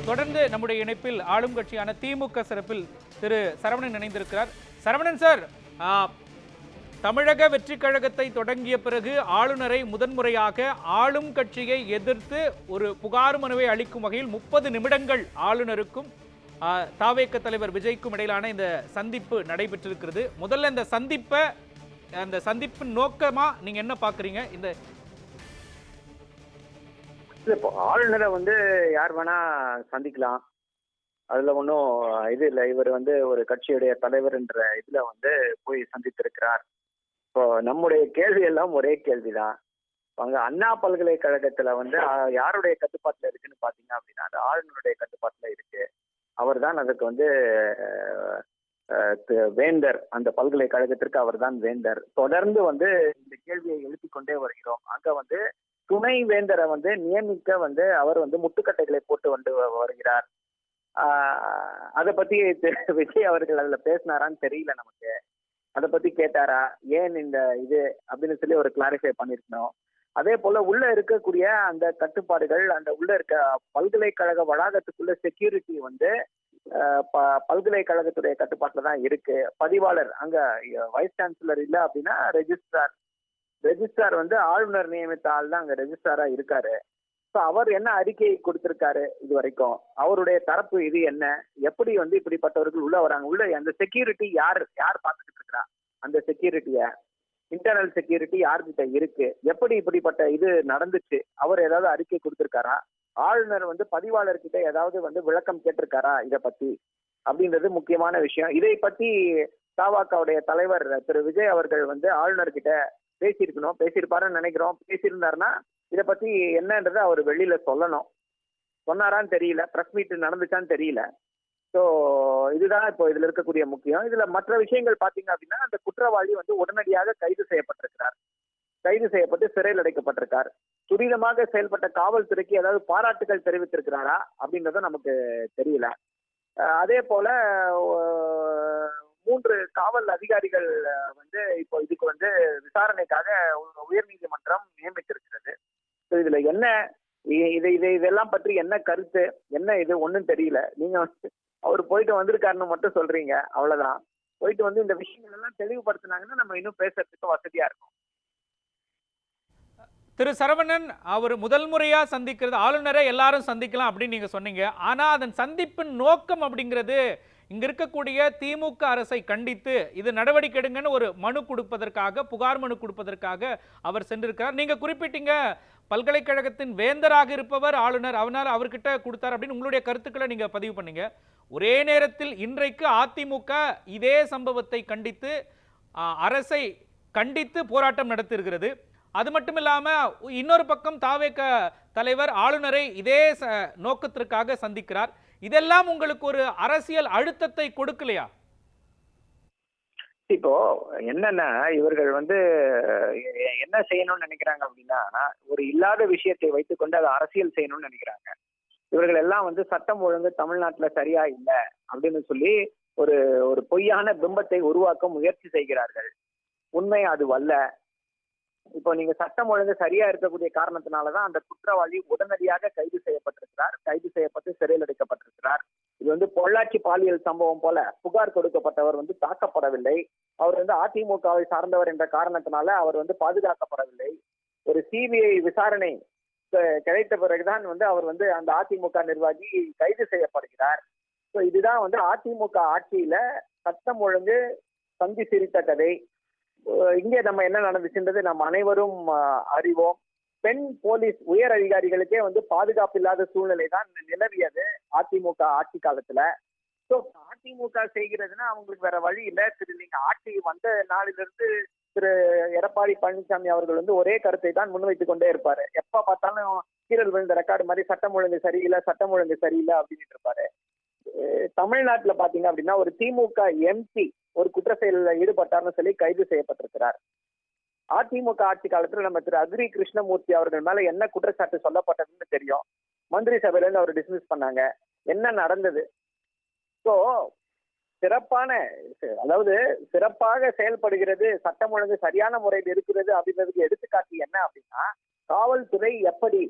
தொடர்ந்து நம்முடைய இணைப்பில் ஆளும் கட்சியான திமுக சிறப்பில் திரு சரவணன் இணைந்திருக்கிறார். சரவணன் சார், தமிழக வெற்றி கழகத்தை தொடங்கிய பிறகு ஆளுநரை முதன்முறையாக ஆளும் கட்சியை எதிர்த்து ஒரு புகார் மனுவை அளிக்கும் வகையில் 30 நிமிடங்கள் ஆளுநருக்கும் தாவேக தலைவர் விஜய்க்கும் இடையிலான இந்த சந்திப்பு நடைபெற்றிருக்கிறது. முதல்ல இந்த சந்திப்பின் நோக்கமா நீங்க என்ன பாக்குறீங்க? இப்போ ஆளுநரை யார் வேணா சந்திக்கலாம், அதுல ஒன்றும் இது இல்லை. இவர் ஒரு கட்சியுடைய தலைவர் என்ற இதுல போய் சந்தித்திருக்கிறார். இப்போ நம்முடைய கேள்வி எல்லாம் ஒரே கேள்விதான். அங்க அண்ணா பல்கலைக்கழகத்துல யாருடைய கட்டுப்பாட்டுல இருக்குன்னு பாத்தீங்க அப்படின்னா அது ஆளுநருடைய கட்டுப்பாட்டுல இருக்கு. அவர் தான் அதுக்கு வேந்தர். அந்த பல்கலைக்கழகத்திற்கு அவர் தான் வேந்தர். தொடர்ந்து இந்த கேள்வியை எழுப்பிக் கொண்டே வருகிறோம். அங்க துணை வேந்தரை நியமிக்க அவர் முட்டுக்கட்டைகளை போட்டு வருகிறார். அதை பத்தி விஜய் அவர்கள் அதுல பேசினாரான்னு தெரியல நமக்கு. அதை பத்தி கேட்டாரா, ஏன் இந்த இது அப்படின்னு சொல்லி ஒரு கிளாரிஃபை பண்ணிருக்கணும். அதே போல உள்ள இருக்கக்கூடிய அந்த கட்டுப்பாடுகள், அந்த உள்ள இருக்க பல்கலைக்கழக வளாகத்துக்குள்ள செக்யூரிட்டி பல்கலைக்கழகத்துடைய கட்டுப்பாட்டுல தான் இருக்கு. பதிவாளர் அங்க வைஸ் சான்சலர் இல்ல அப்படின்னா ரெஜிஸ்ட்ரார் ஆளுநர் நியமித்த ஆள் தான் அங்க ரெஜிஸ்ட்ராரா இருக்காரு. ஸோ அவர் என்ன அறிக்கையை கொடுத்திருக்காரு இது வரைக்கும், அவருடைய தரப்பு இது என்ன, எப்படி இப்படிப்பட்டவர்கள் உள்ள வராங்க, உள்ள அந்த செக்யூரிட்டி யார் பார்த்துக்கிட்டு இருக்கிறா, அந்த செக்யூரிட்டிய இன்டர்னல் செக்யூரிட்டி யார்கிட்ட இருக்கு, எப்படி இப்படிப்பட்ட இது நடந்துச்சு, அவர் ஏதாவது அறிக்கை கொடுத்திருக்காரா, ஆளுநர் பதிவாளர்கிட்ட ஏதாவது விளக்கம் கேட்டிருக்காரா இதை பத்தி அப்படின்றது முக்கியமான விஷயம். இதை பத்தி தவாகவுடைய தலைவர் திரு விஜய் அவர்கள் ஆளுநர்கிட்ட பேசியிருப்பாருன்னு நினைக்கிறோம். பேசியிருந்தாருன்னா இதை பத்தி என்னன்றதை அவர் வெளியில சொல்லணும். சொன்னாரான்னு தெரியல, பிரஸ் மீட் நடந்துச்சான்னு தெரியல. ஸோ இதுதான் இப்போ இதுல இருக்கக்கூடிய முக்கியம். இதுல மற்ற விஷயங்கள் பாத்தீங்க அப்படின்னா அந்த குற்றவாளி உடனடியாக கைது செய்யப்பட்டு சிறையில் அடைக்கப்பட்டிருக்கார். துரிதமாக செயல்பட்ட காவல்துறைக்கு ஏதாவது பாராட்டுகள் தெரிவித்திருக்கிறாரா அப்படின்றத நமக்கு தெரியல. அதே போல 3 காவல் அதிகாரிகள் இப்போ இதுக்கு விசாரணைக்காக உயர்நீதிமன்றம் நியமித்திருக்கிறது. இதுல என்ன இதெல்லாம் பற்றி என்ன கருத்து, என்ன இது ஒன்றும் தெரியல. நீங்க அவர் போயிட்டு வந்திருக்காருன்னு மட்டும் சொல்றீங்க, அவ்வளவுதான். போயிட்டு இந்த விஷயங்கள் எல்லாம் தெளிவுபடுத்தினாங்கன்னா நம்ம இன்னும் பேசுறதுக்கு வசதியா இருக்கும். திரு சரவணன், அவர் முதல் முறையா சந்திக்கிறது, ஆளுநரை எல்லாரும் சந்திக்கலாம் அப்படின்னு நீங்க சொன்னீங்க. ஆனா அதன் சந்திப்பின் நோக்கம் அப்படிங்கிறது இங்க இருக்கக்கூடிய திமுக அரசை கண்டித்து இது நடவடிக்கை எடுங்கன்னு ஒரு மனு கொடுப்பதற்காக, புகார் மனு கொடுப்பதற்காக அவர் சென்றிருக்கிறார். நீங்க குறிப்பிட்டீங்க பல்கலைக்கழகத்தின் வேந்தராக இருப்பவர் ஆளுநர், அவனால் அவர்கிட்ட கொடுத்தார் அப்படின்னு உங்களுடைய கருத்துக்களை நீங்க பதிவு பண்ணீங்க. ஒரே நேரத்தில் இன்றைக்கு அதிமுக இதே சம்பவத்தை கண்டித்து அரசை கண்டித்து போராட்டம் நடத்தியிருக்கிறது. அது மட்டும் இல்லாம இன்னொரு பக்கம் தாவேக தலைவர் ஆளுநரை இதே நோக்கத்திற்காக சந்திக்கிறார். இதெல்லாம் உங்களுக்கு ஒரு அரசியல் அழுத்தத்தை கொடுக்கலையா? இப்போ என்னன்னா இவர்கள் என்ன செய்யணும்னு நினைக்கிறாங்க அப்படின்னா, ஒரு இல்லாத விஷயத்தை வைத்துக்கொண்டு அதை அரசியல் செய்யணும்னு நினைக்கிறாங்க. இவர்கள் எல்லாம் சட்டம் ஒழுங்கு தமிழ்நாட்டுல சரியா இல்லை அப்படின்னு சொல்லி ஒரு ஒரு பொய்யான பிம்பத்தை உருவாக்க முயற்சி செய்கிறார்கள். உண்மை அது அல்ல. இப்போ நீங்க சட்டம் ஒழுங்கு சரியா இருக்கக்கூடிய காரணத்தினாலதான் அந்த குற்றவாளி உடனடியாக கைது செய்யப்பட்டிருக்கிறார். கைது செய்யப்பட்டு சிறையில் அடைக்கப்பட்டிருக்கிறார். இது பொள்ளாச்சி பாலியல் சம்பவம் போல புகார் கொடுக்கப்பட்டவர் தாக்கப்படவில்லை. அவர் அதிமுகவை சார்ந்தவர் என்ற காரணத்தினால அவர் பாதுகாக்கப்படவில்லை. ஒரு சிபிஐ விசாரணை கிடைத்த பிறகுதான் அவர் அந்த அதிமுக நிர்வாகி கைது செய்யப்படுகிறார். ஸோ இதுதான் அதிமுக ஆட்சியில சட்டம் ஒழுங்கு சந்தி சிரித்த கதை. இங்கே நம்ம என்ன நடந்துச்சுன்றது நம்ம அனைவரும் அறிவோம். பெண் போலீஸ் உயர் அதிகாரிகளுக்கே பாதுகாப்பு இல்லாத சூழ்நிலை தான் நிலவியது அதிமுக ஆட்சி காலத்துல. ஸோ அதிமுக செய்கிறதுன்னா அவங்களுக்கு வேற வழி இல்லை. நீங்க ஆட்சி வந்த நாளிலிருந்து திரு எடப்பாடி பழனிசாமி அவர்கள் ஒரே கருத்தை தான் முன்வைத்துக் கொண்டே இருப்பாரு. எப்ப பார்த்தாலும் கீரல் விழுந்த ரெக்கார்டு மாதிரி சட்டம் ஒழுங்கு சரியில்லை அப்படின்னு இருப்பாரு. தமிழ்நாட்டுல பாத்தீங்க அப்படின்னா ஒரு திமுக எம்பி ஒரு குற்ற செயலில் ஈடுபட்டார்னு சொல்லி கைது செய்யப்பட்டிருக்கிறார். அதிமுக ஆட்சி காலத்துல நம்ம திரு அக்ரி கிருஷ்ணமூர்த்தி அவர்கள் மேல என்ன குற்றச்சாட்டு சொல்லப்பட்டதுன்னு தெரியும். மந்திரி சபையில இருந்து அவர் டிஸ்மிஸ் பண்ணாங்க. என்ன நடந்தது? ஸோ சிறப்பாக செயல்படுகிறது, சட்டம் ஒழுங்கு சரியான முறையில் இருக்கிறது அப்படின்றதுக்கு எடுத்துக்காட்டு என்ன அப்படின்னா, காவல்துறை எப்படி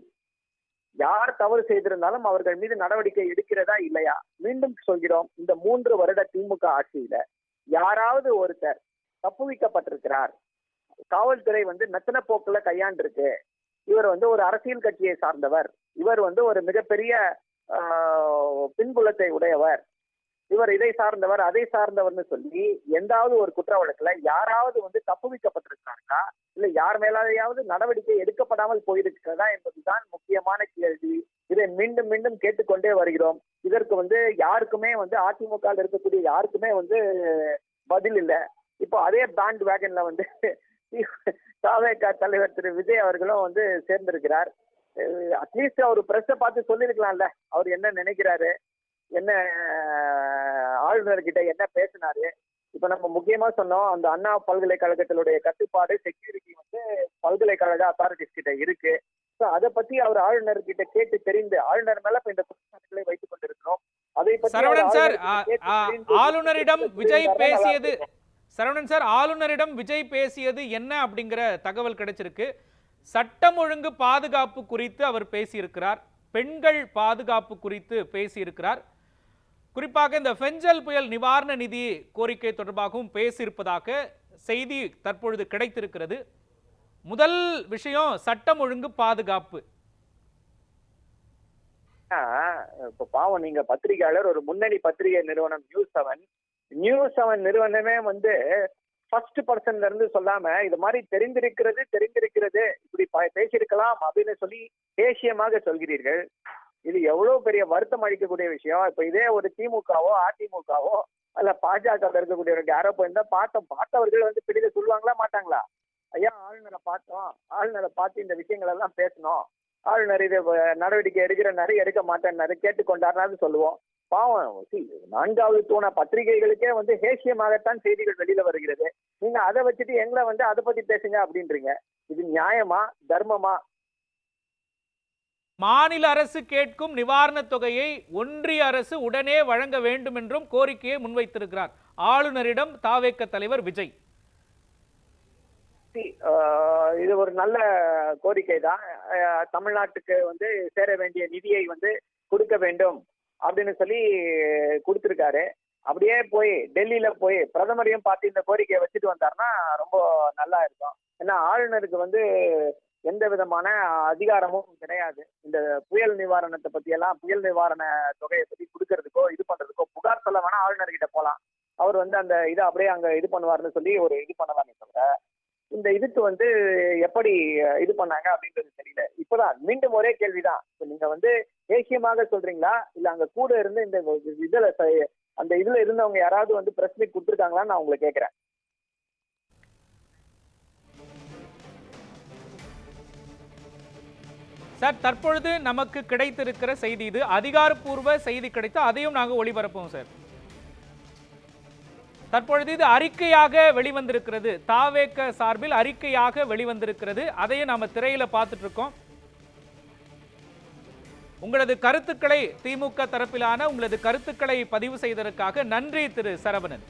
யார் தவறு செய்திருந்தாலும் அவர்கள் மீது நடவடிக்கை எடுக்கிறதா இல்லையா? மீண்டும் சொல்கிறோம், இந்த 3 வருட திமுக ஆட்சியில யாராவது ஒருத்தர் தப்புவிக்கப்பட்டிருக்கிறார், காவல்துறை வந்து மெத்தன போக்குல கையாண்டிருக்கு, இவர் வந்து ஒரு அரசியல் கட்சியை சார்ந்தவர், இவர் வந்து ஒரு மிகப்பெரிய பின்புலத்தை உடையவர், இவர் இதை சார்ந்தவர் அதை சார்ந்தவர்னு சொல்லி எந்தாவது ஒரு குற்ற வழக்குல யாராவது வந்து தப்புவிக்கப்பட்டிருக்காங்களா, இல்ல யார் மேலாவது நடவடிக்கை எடுக்கப்படாமல் போயிருக்கிறதா என்பதுதான் முக்கியமான கேள்வி. இதை மீண்டும் மீண்டும் கேட்டுக்கொண்டே வருகிறோம். இதற்கு வந்து யாருக்குமே வந்து அதிமுக இருக்கக்கூடிய யாருக்குமே வந்து பதில் இல்லை. இப்போ அதே பேண்ட் வேகன்ல வந்து தாவேகா தலைவர் திரு விஜய் அவர்களும் வந்து சேர்ந்திருக்கிறார். அட்லீஸ்ட் அவர் பிரஸ்ஸை பார்த்து சொல்லியிருக்கலாம்ல, அவர் என்ன நினைக்கிறாரு, என்ன ஆளுநர்கிட்ட என்ன பேசினாரு. இப்ப நம்ம முக்கியமா சொன்னோம், அந்த அண்ணா பல்கலைக்கழகத்தினுடைய கட்டுப்பாடு செக்யூரிட்டி வந்து பல்கலைக்கழக அத்தாரிட்டிஸ் கிட்ட இருக்கு. அதை பத்தி அவர் ஆளுநர்கிட்ட கேட்டு தெரிந்து ஆளுநர் மேல இப்ப இந்த குற்றச்சாட்டுகளை வைத்துக் கொண்டிருக்கிறோம். அதை பத்தி சரவணன் சார், ஆளுநரிடம் விஜய் பேசியது சரவணன் சார் ஆளுநரிடம் விஜய் பேசியது என்ன அப்படிங்கிற தகவல் கிடைச்சிருக்கு. சட்டம் ஒழுங்கு பாதுகாப்பு குறித்து அவர் பேசியிருக்கிறார், பெண்கள் பாதுகாப்பு குறித்து பேசியிருக்கிறார், குறிப்பாக இந்த பெஞ்சல் புயல் நிவாரண நிதி கோரிக்கை தொடர்பாகவும் பேசியிருப்பதாக செய்தி தற்பொழுது கிடைத்திருக்கிறது. முதல் விஷயம் சட்டம் ஒழுங்கு பாதுகாப்பு. இப்ப பாவம், நீங்க பத்திரிகையாளர், ஒரு முன்னணி பத்திரிகை நிறுவனம் நியூஸ் 7 நிறுவனமே வந்து ஃபர்ஸ்ட் பர்சன்ல இருந்து சொல்லாம இது மாதிரி தெரிந்திருக்கிறது இப்படி பேசியிருக்கலாம் அப்படின்னு சொல்லி தேசியமாக சொல்கிறீர்கள். இது எவ்வளவு பெரிய வருத்தம் அளிக்கக்கூடிய விஷயம். இப்ப இதே ஒரு திமுகவோ அதிமுகவோ அல்ல பாஜக இருக்கக்கூடியவர்கள் யாரோ போயிருந்தா பார்த்தவர்கள் வந்து பிடிக்க சொல்லுவாங்களா மாட்டாங்களா? ஐயா, ஆளுநரை பார்த்து இந்த விஷயங்கள் எல்லாம் பேசணும், ஆளுநர் இது நடவடிக்கை எடுக்க மாட்டேன்னாரு, கேட்டுக்கொண்டாருனாலும் சொல்லுவோம். பாவம், 4வது தூண பத்திரிகைகளுக்கே வந்து ஹேசியமாகத்தான் செய்திகள் வெளியில வருகிறது. நீங்க அதை வச்சுட்டு எங்களை வந்து அதை பத்தி பேசுங்க அப்படின்றீங்க. இது நியாயமா, தர்மமா? மாநில அரசு கேட்கும் நிவாரண தொகையை ஒன்றிய அரசு உடனே வழங்க வேண்டும் என்றும் கோரிக்கையை முன்வைத்திருக்கிறார் ஆளுநரிடம் தாவேக தலைவர் விஜய். இது ஒரு நல்ல கோரிக்கை தான். தமிழ்நாட்டுக்கு வந்து சேர வேண்டிய நிதியை வந்து கொடுக்க வேண்டும் அப்படின்னு சொல்லி கொடுத்திருக்காரு. அப்படியே போய் டெல்லியில போய் பிரதமரையும் பார்த்து இந்த கோரிக்கையை வச்சுட்டு வந்தாருன்னா ரொம்ப நல்லா இருக்கும். ஏன்னா ஆளுநருக்கு வந்து எந்த விதமான அதிகாரமும் கிடையாது. இந்த புயல் நிவாரணத்தை பத்தி எல்லாம், புயல் நிவாரண தொகையை பத்தி கொடுக்கறதுக்கோ இது பண்றதுக்கோ புகார் சொல்ல வேணா ஆளுநர்கிட்ட போலாம். அவர் வந்து அந்த இதை அப்படியே அங்க இது பண்ணுவாருன்னு சொல்லி ஒரு இது பண்ணலாமே தவிர இந்த இதுக்கு வந்து எப்படி இது பண்ணாங்க அப்படின்றது தெரியல. இப்பதான் மீண்டும் ஒரே கேள்விதான், நீங்க வந்து தேசியமாக சொல்றீங்களா இல்ல அங்க கூட இருந்து இந்த இதுல அந்த இதுல இருந்தவங்க யாராவது வந்து பிரஸ் மீட் கொடுத்துருக்காங்களான்னு நான் உங்களை கேட்கிறேன். சார், தற்பொழுது நமக்கு கிடைத்திருக்கிற செய்தி இது, அதிகாரப்பூர்வ செய்தி கிடைத்து அதையும் நாங்கள் ஒளிபரப்போம் சார். தற்பொழுது இது அறிக்கையாக வெளிவந்திருக்கிறது, தாவேக சார்பில் அறிக்கையாக வெளிவந்திருக்கிறது. அதையும் நாம திரையில பார்த்துட்டு இருக்கோம். உங்களது கருத்துக்களை, திமுக தரப்பிலான உங்களது கருத்துக்களை பதிவு செய்ததற்காக நன்றி திரு சரவணன்.